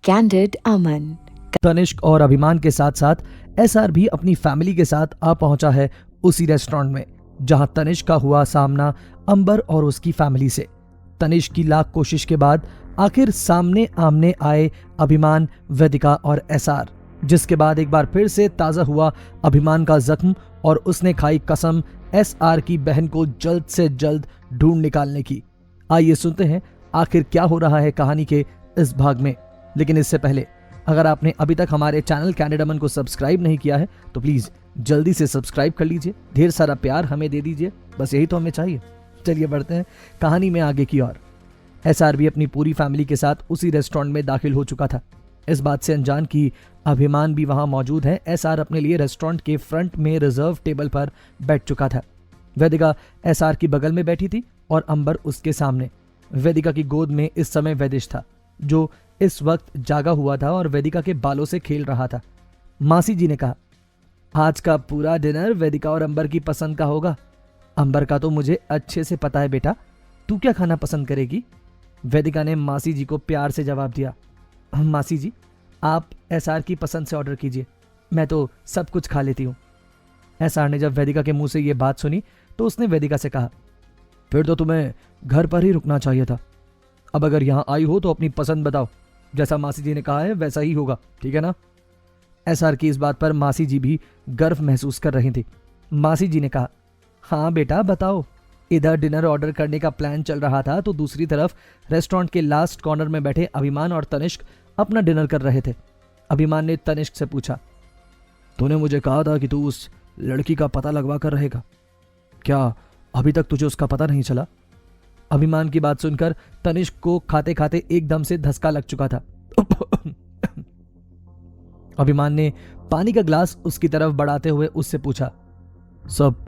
Candid Aman. Tanishq और अभिमान के साथ साथ एसआर भी अपनी फैमिली के साथ आ पहुंचा है उसी रेस्टोरेंट में जहां तनिष्क का हुआ सामना अंबर और उसकी फैमिली से। तनिष्क की लाख कोशिश के बाद आखिर सामने आमने आए अभिमान, वेदिका और एसआर, जिसके बाद एक बार फिर से ताजा हुआ अभिमान का जख्म और उसने खाई कसम एसआर की बहन को जल्द से जल्द ढूंढ निकालने की। आइए सुनते हैं आखिर क्या हो रहा है कहानी के इस भाग में। लेकिन इससे पहले अगर आपने अभी तक हमारे चैनल कैंडिड अमन को सब्सक्राइब नहीं किया है तो प्लीज जल्दी से सब्सक्राइब कर लीजिए, ढेर सारा प्यार हमें दे दीजिए, बस यही तो हमें चाहिए। चलिए बढ़ते हैं कहानी में आगे की ओर। एसआर भी अपनी पूरी फैमिली के साथ उसी रेस्टोरेंट में दाखिल हो चुका था। इस बात से अनजान कि अभिमान भी वहां मौजूद है, एसआर अपने लिए रेस्टोरेंट के फ्रंट में रिजर्व टेबल पर बैठ चुका था। वेदिका एसआर की बगल में बैठी थी और अंबर उसके सामने। वेदिका की गोद में इस समय वैदिश था, जो इस वक्त जागा हुआ था और वेदिका के बालों से खेल रहा था। मासी जी ने कहा, आज का पूरा डिनर वेदिका और अंबर की पसंद का होगा। अंबर का तो मुझे अच्छे से पता है बेटा, तू क्या खाना पसंद करेगी? वेदिका ने मासी जी को प्यार से जवाब दिया। मासी जी, आप एसआर की पसंद से ऑर्डर कीजिए, मैं तो सब कुछ खा लेती हूँ। एसआर ने जब वेदिका के मुंह से ये बात सुनी तो उसने वेदिका से कहा, फिर तो तुम्हें घर पर ही रुकना चाहिए था। अब अगर यहाँ आई हो तो अपनी पसंद बताओ, जैसा मासी जी ने कहा है वैसा ही होगा, ठीक है ना? एसआर की इस बात पर मासी जी भी गर्व महसूस कर रही थी। मासी जी ने कहा, हाँ बेटा बताओ। इधर डिनर ऑर्डर करने का प्लान चल रहा था तो दूसरी तरफ रेस्टोरेंट के लास्ट कॉर्नर में बैठे अभिमान और तनिष्क अपना डिनर कर रहे थे। अभिमान ने तनिष्क से पूछा, तूने मुझे कहा था कि तू उस लड़की का पता लगवा कर रहेगा, क्या अभी तक तुझे उसका पता नहीं चला? अभिमान की बात सुनकर तनिष्क को खाते खाते एकदम से धक्का लग चुका था। अभिमान ने पानी का ग्लास उसकी तरफ बढ़ाते हुए उससे पूछा, सब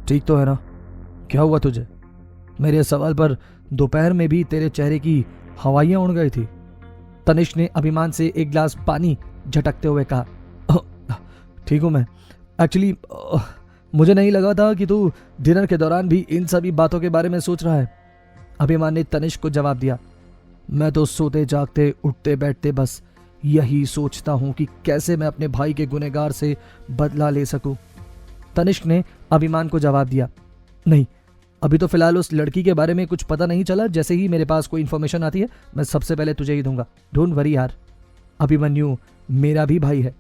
ठीक तो है ना? क्या हुआ तुझे? मेरे सवाल पर दोपहर में भी तेरे चेहरे की हवाइयां उड़ गई थी। तनिष्क ने अभिमान से एक गिलास पानी झटकते हुए कहा, ठीक हूं मैं। एक्चुअली मुझे नहीं लगा था कि तू डिनर के दौरान भी इन सभी बातों के बारे में सोच रहा है। अभिमान ने तनिष्क को जवाब दिया, मैं तो सोते जागते उठते बैठते बस यही सोचता हूं कि कैसे मैं अपने भाई के गुनहगार से बदला ले सकूं। तनिष्क ने अभिमान को जवाब दिया, नहीं अभी तो फिलहाल उस लड़की के बारे में कुछ पता नहीं चला, जैसे ही मेरे पास कोई इन्फॉर्मेशन आती है मैं सबसे पहले तुझे ही दूंगा। डोंट वरी यार, अभिमन्यु मेरा भी भाई है।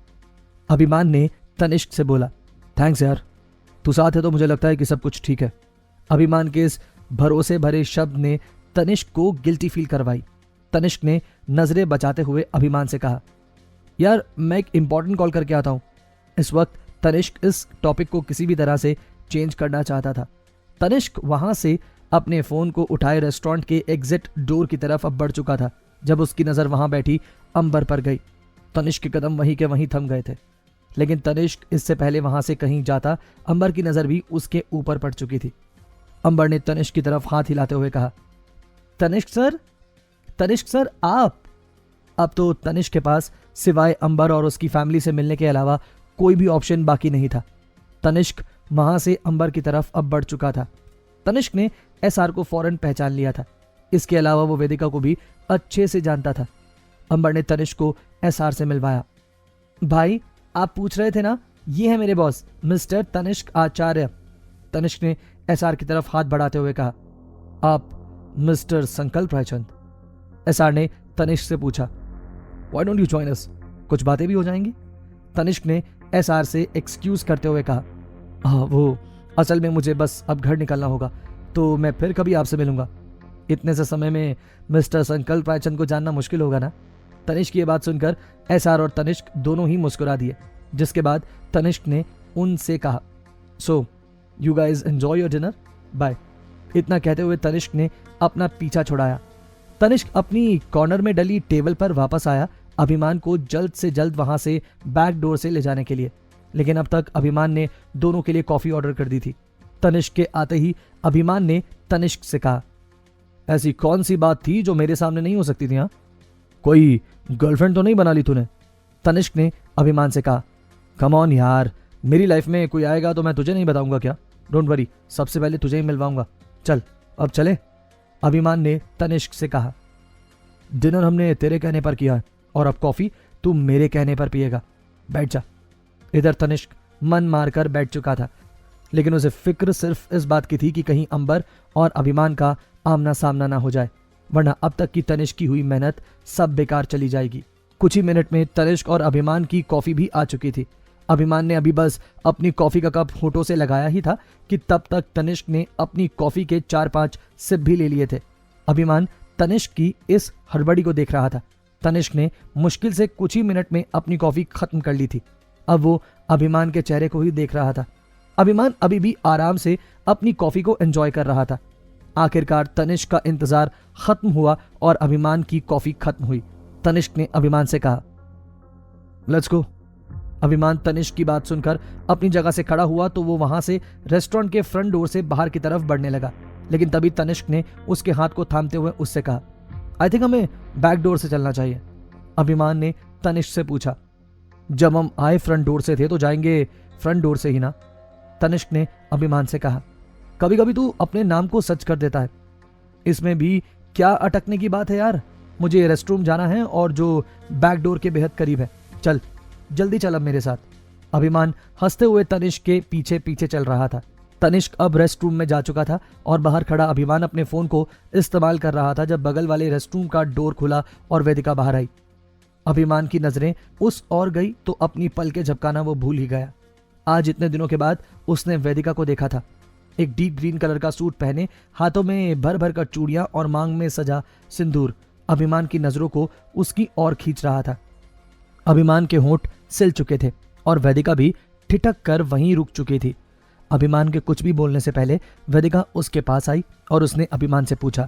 अभिमान ने तनिष्क से बोला, थैंक्स यार, तू साथ है तो मुझे लगता है कि सब कुछ ठीक है। अभिमान के इस भरोसे भरे शब्द ने तनिष्क को गिल्टी फील करवाई। तनिष्क ने नजरें बचाते हुए अभिमान से कहा, यार मैं एक इंपॉर्टेंट कॉल करके आता हूं। इस वक्त तनिष्क इस टॉपिक को किसी भी तरह से चेंज करना चाहता था। तनिष्क वहां से अपने फोन को उठाए रेस्टोरेंट के एग्जिट डोर की तरफ अब बढ़ चुका था जब उसकी नजर वहां बैठी अंबर पर गई। तनिष्क के कदम वहीं के वहीं थम गए थे, लेकिन तनिष्क इससे पहले वहां से कहीं जाता अंबर की नजर भी उसके ऊपर पड़ चुकी थी। अंबर ने तनिष्क की तरफ हाथ हिलाते हुए कहा, तनिष्क सर आप। अब तो तनिष्क के पास सिवाय अंबर और उसकी फैमिली से मिलने के अलावा कोई भी ऑप्शन बाकी नहीं था। तनिष्क वहां से अंबर की तरफ अब बढ़ चुका था। तनिष्क ने एसआर को फौरन पहचान लिया था, इसके अलावा वो वेदिका को भी अच्छे से जानता था। अंबर ने तनिष्क को एसआर से मिलवाया। भाई आप पूछ रहे थे ना, ये है मेरे बॉस मिस्टर तनिष्क आचार्य। तनिष्क ने एसआर की तरफ हाथ बढ़ाते हुए कहा, आप मिस्टर संकल्प रायचंद? एसआर ने तनिष्क से पूछा, why don't you join us? कुछ बातें भी हो जाएंगी। तनिष्क ने एसआर से एक्सक्यूज करते हुए कहा, हाँ वो असल में मुझे बस अब घर निकलना होगा, तो मैं फिर कभी आपसे मिलूंगा। इतने से समय में मिस्टर संकल्प रायचंद को जानना मुश्किल होगा ना? तनिष्क की ये बात सुनकर एसआर और तनिष्क दोनों ही मुस्कुरा दिए, जिसके बाद तनिष्क ने उनसे कहा, so you guys enjoy your dinner, bye. इतना कहते हुए तनिष्क ने अपना पीछा छुड़ाया। तनिष्क अपनी कॉर्नर में डली टेबल पर वापस आया अभिमान को जल्द से जल्द वहां से बैक डोर से ले जाने के लिए, लेकिन अब तक अभिमान ने दोनों के लिए कॉफी ऑर्डर कर दी थी। तनिष्क के आते ही अभिमान ने तनिष्क से कहा, ऐसी कौन सी बात थी जो मेरे सामने नहीं हो सकती थी? हाँ, कोई गर्लफ्रेंड तो नहीं बना ली तूने? तनिष्क ने अभिमान से कहा, कम ऑन यार, मेरी लाइफ में कोई आएगा तो मैं तुझे नहीं बताऊंगा क्या? डोंट वरी, सबसे पहले तुझे ही मिलवाऊंगा। चल अब चले। अभिमान ने तनिष्क से कहा, डिनर हमने तेरे कहने पर किया है, और अब कॉफी तू मेरे कहने पर पिएगा, बैठ जा। इधर तनिष्क मन मारकर बैठ चुका था, लेकिन उसे फिक्र सिर्फ इस बात की थी कि कहीं अंबर और अभिमान का आमना सामना ना हो जाए, वरना अब तक की तनिष्क की हुई मेहनत सब बेकार चली जाएगी। कुछ ही मिनट में तनिष्क और अभिमान की कॉफी भी आ चुकी थी। अभिमान ने अभी बस अपनी कॉफी का कप होठों से लगाया ही था कि तब तक तनिष्क ने अपनी कॉफी के 4-5 सिप भी ले लिए थे। अभिमान तनिष्क की इस हड़बड़ी को देख रहा था। तनिष्क ने मुश्किल से कुछ ही मिनट में अपनी कॉफी खत्म कर ली थी। अब वो अभिमान के चेहरे को ही देख रहा था। अभिमान अभी भी आराम से अपनी कॉफी को एंजॉय कर रहा था। आखिरकार तनिष्क का इंतजार खत्म हुआ और अभिमान की कॉफी खत्म हुई। तनिष्क ने अभिमान से कहा, लेट्स गो। अभिमान तनिष्क की बात सुनकर अपनी जगह से खड़ा हुआ तो वो वहां से रेस्टोरेंट के फ्रंट डोर से बाहर की तरफ बढ़ने लगा, लेकिन तभी तनिष्क ने उसके हाथ को थामते हुए उससे कहा, आई थिंक हमें बैक डोर से चलना चाहिए। अभिमान ने तनिष्क से पूछा, जब हम आए फ्रंट डोर से थे तो जाएंगे फ्रंट डोर से ही ना। तनिष्क ने अभिमान से कहा, कभी कभी तू अपने नाम को सच कर देता है, इसमें भी क्या अटकने की बात है यार। मुझे रेस्टरूम जाना है और जो बैक डोर के बेहद करीब है, चल जल्दी चल अब मेरे साथ। अभिमान हंसते हुए तनिष्क के पीछे पीछे चल रहा था। तनिष्क अब रेस्टरूम में जा चुका था और बाहर खड़ा अभिमान अपने फोन को इस्तेमाल कर रहा था जब बगल वाले रेस्टरूम का डोर खुला और वेदिका बाहर आई। अभिमान की नजरें उस ओर गई तो अपनी पलकें झपकाना वो भूल ही गया। आज इतने दिनों के बाद उसने वेदिका को देखा था, एक डीप ग्रीन कलर का सूट पहने, हाथों में भर भर कर चूड़ियां और मांग में सजा सिंदूर अभिमान की नजरों को उसकी ओर खींच रहा था। अभिमान के होंठ सिल चुके थे और वेदिका भी ठिठक कर वहीं रुक चुकी थी। अभिमान के कुछ भी बोलने से पहले वेदिका उसके पास आई और उसने अभिमान से पूछा,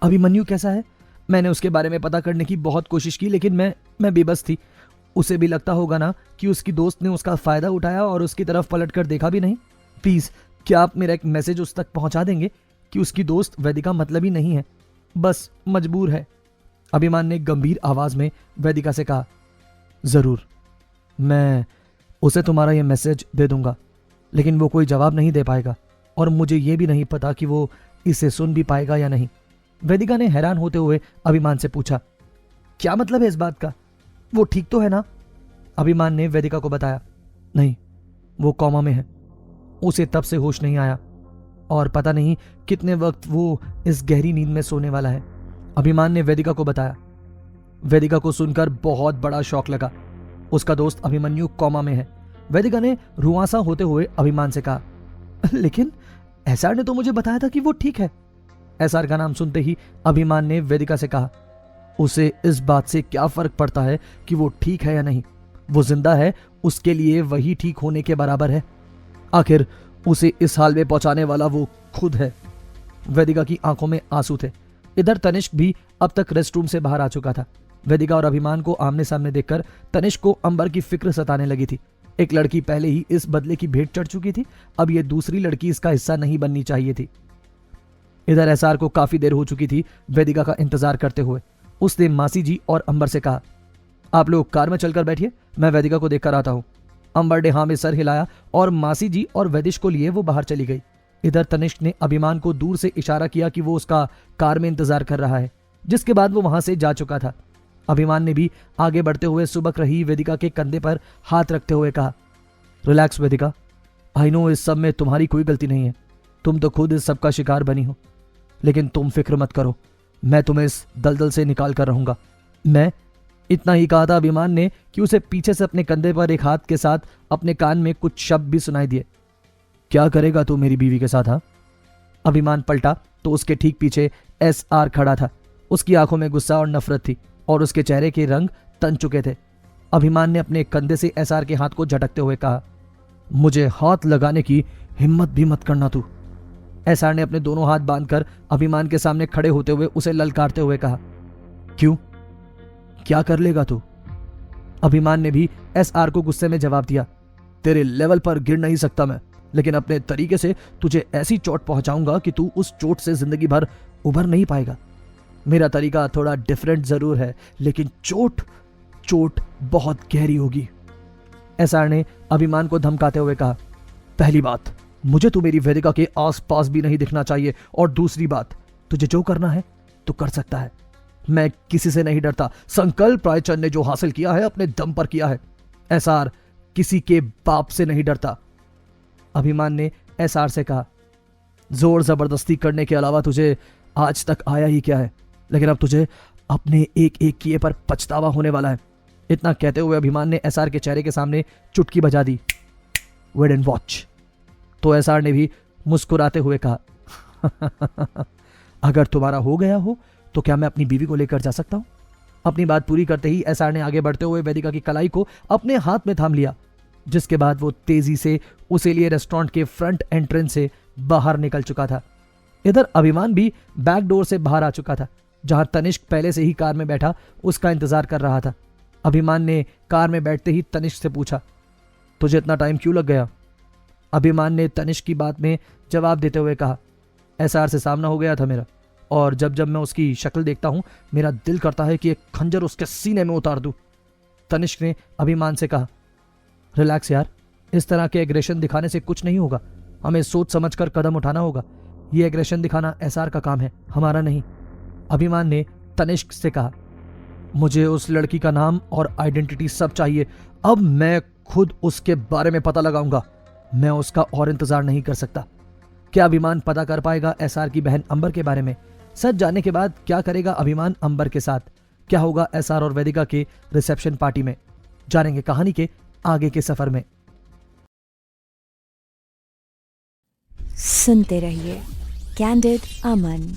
अभिमन्यु कैसा है? मैंने उसके बारे में पता करने की बहुत कोशिश की, लेकिन मैं बेबस थी। उसे भी लगता होगा ना कि उसकी दोस्त ने उसका फायदा उठाया और उसकी तरफ पलट कर देखा भी नहीं। प्लीज क्या आप मेरा एक मैसेज उस तक पहुंचा देंगे कि उसकी दोस्त वेदिका मतलबी नहीं है, बस मजबूर है। अभिमान ने गंभीर आवाज में वेदिका से कहा, जरूर, मैं उसे तुम्हारा यह मैसेज दे दूंगा, लेकिन वो कोई जवाब नहीं दे पाएगा और मुझे यह भी नहीं पता कि वो इसे सुन भी पाएगा या नहीं। वेदिका ने हैरान होते हुए अभिमान से पूछा, क्या मतलब है इस बात का? वो ठीक तो है ना? अभिमान ने वेदिका को बताया, नहीं, वो कोमा में है, उसे तब से होश नहीं आया और पता नहीं कितने वक्त वो इस गहरी नींद में सोने वाला है। अभिमान ने वेदिका को बताया। वेदिका को सुनकर बहुत बड़ा शौक लगा। उसका दोस्त अभिमन्यु कोमा में है। वेदिका ने रुआंसा होते हुए अभिमान से कहा, लेकिन एसआर ने तो मुझे बताया था कि वो ठीक है। एसआर का नाम सुनते ही अभिमान ने वेदिका से कहा, उसे इस बात से क्या फर्क पड़ता है कि वो ठीक है या नहीं? वो जिंदा है, उसके लिए वही ठीक होने के बराबर है। आखिर उसे इस हाल में पहुंचाने वाला वो खुद है। वेदिका की आंखों में आंसू थे। इधर तनिष्क भी अब तक रेस्टरूम से बाहर आ चुका था। वेदिका और अभिमान को आमने सामने देखकर तनिष्क को अंबर की फिक्र सताने लगी थी। एक लड़की पहले ही इस बदले की भेंट चढ़ चुकी थी, अब ये दूसरी लड़की इसका हिस्सा नहीं बननी चाहिए थी। इधर एसआर को काफी देर हो चुकी थी वेदिका का इंतजार करते हुए। उसने मासी जी और अंबर से कहा, आप लोग कार में चलकर बैठिए, मैं वेदिका को देखकर आता हूं। अंबर ने हाँ में सर हिलाया और मासी जी और वेदिश को लिए वो बाहर चली गई। इधर तनिष्क ने अभिमान को दूर से इशारा किया कि वो उसका कार में इंतजार कर रहा है, जिसके बाद वो वहां से जा चुका था। अभिमान ने भी आगे बढ़ते हुए सुबक रही वेदिका के कंधे पर हाथ रखते हुए कहा, रिलैक्स वेदिका, आई नो इस सब में तुम्हारी कोई गलती नहीं है, तुम तो खुद इस सब का शिकार बनी हो, लेकिन तुम फिक्र मत करो, मैं तुम्हें इस दलदल से निकाल कर रहूंगा। मैं इतना ही कहा था अभिमान ने कि उसे पीछे से अपने कंधे पर एक हाथ के साथ अपने कान में कुछ शब्द भी सुनाई दिए। क्या करेगा तू मेरी बीवी के साथ? हाँ। अभिमान पलटा तो उसके ठीक पीछे एसआर खड़ा था। उसकी आंखों में गुस्सा और नफरत थी और उसके चेहरे के रंग तन चुके थे। अभिमान ने अपने कंधे से एसआर के हाथ को झटकते हुए कहा, मुझे हाथ लगाने की हिम्मत भी मत करना तू। एसआर ने अपने दोनों हाथ बांधकर अभिमान के सामने खड़े होते हुए उसे ललकारते हुए कहा, क्यों, क्या कर लेगा तू? अभिमान ने भी एसआर को गुस्से में जवाब दिया, तेरे लेवल पर गिर नहीं सकता मैं, लेकिन अपने तरीके से तुझे ऐसी चोट पहुंचाऊंगा कि तू उस चोट से जिंदगी भर उभर नहीं पाएगा। मेरा तरीका थोड़ा डिफरेंट जरूर है, लेकिन चोट बहुत गहरी होगी। एसआर ने अभिमान को धमकाते हुए कहा, पहली बात, मुझे तू मेरी वेदिका के आसपास भी नहीं दिखना चाहिए, और दूसरी बात, तुझे जो करना है तो कर सकता है, मैं किसी से नहीं डरता। संकल्प रायचंद ने जो हासिल किया है अपने दम पर किया है। एसआर किसी के बाप से नहीं डरता। अभिमान ने एसआर से कहा, जोर जबरदस्ती करने के अलावा तुझे आज तक आया ही क्या है, लेकिन अब तुझे अपने एक एक किए पर पछतावा होने वाला है। इतना कहते हुए अभिमान ने एसआर के चेहरे के सामने चुटकी बजा दी, वेट एंड वॉच। तो एसआर ने भी मुस्कुराते हुए कहा, अगर तुम्हारा हो गया हो तो क्या मैं अपनी बीवी को लेकर जा सकता हूं? अपनी बात पूरी करते ही एसआर ने आगे बढ़ते हुए वेदिका की कलाई को अपने हाथ में थाम लिया, जिसके बाद वो तेजी से उसे लिए रेस्टोरेंट के फ्रंट एंट्रेंस से बाहर निकल चुका था। इधर अभिमान भी बैक डोर से बाहर आ चुका था, जहां तनिष्क पहले से ही कार में बैठा उसका इंतजार कर रहा था। अभिमान ने कार में बैठते ही तनिष्क से पूछा, तुझे इतना टाइम क्यों लग गया? अभिमान ने तनिष्क की बात में जवाब देते हुए कहा, एसआर से सामना हो गया था मेरा, और जब जब मैं उसकी शक्ल देखता हूं मेरा दिल करता है कि एक खंजर उसके सीने में उतार दूं। तनिष्क ने अभिमान से कहा, रिलैक्स यार, इस तरह के एग्रेशन दिखाने से कुछ नहीं होगा। हमें सोच समझकर कदम उठाना होगा। ये एग्रेशन दिखाना एसआर का काम है, हमारा नहीं। अभिमान ने तनिष्क से कहा, मुझे उस लड़की का नाम और आइडेंटिटी सब चाहिए। अब मैं खुद उसके बारे में पता लगाऊंगा। मैं उसका और इंतजार नहीं कर सकता। क्या अभिमान पता कर पाएगा एसआर की बहन अंबर के बारे में? सच जानने के बाद क्या करेगा अभिमान अंबर के साथ? क्या होगा एसआर और वेदिका के रिसेप्शन पार्टी में? जानेंगे कहानी के आगे के सफर में। सुनते रहिए कैंडिड अमन।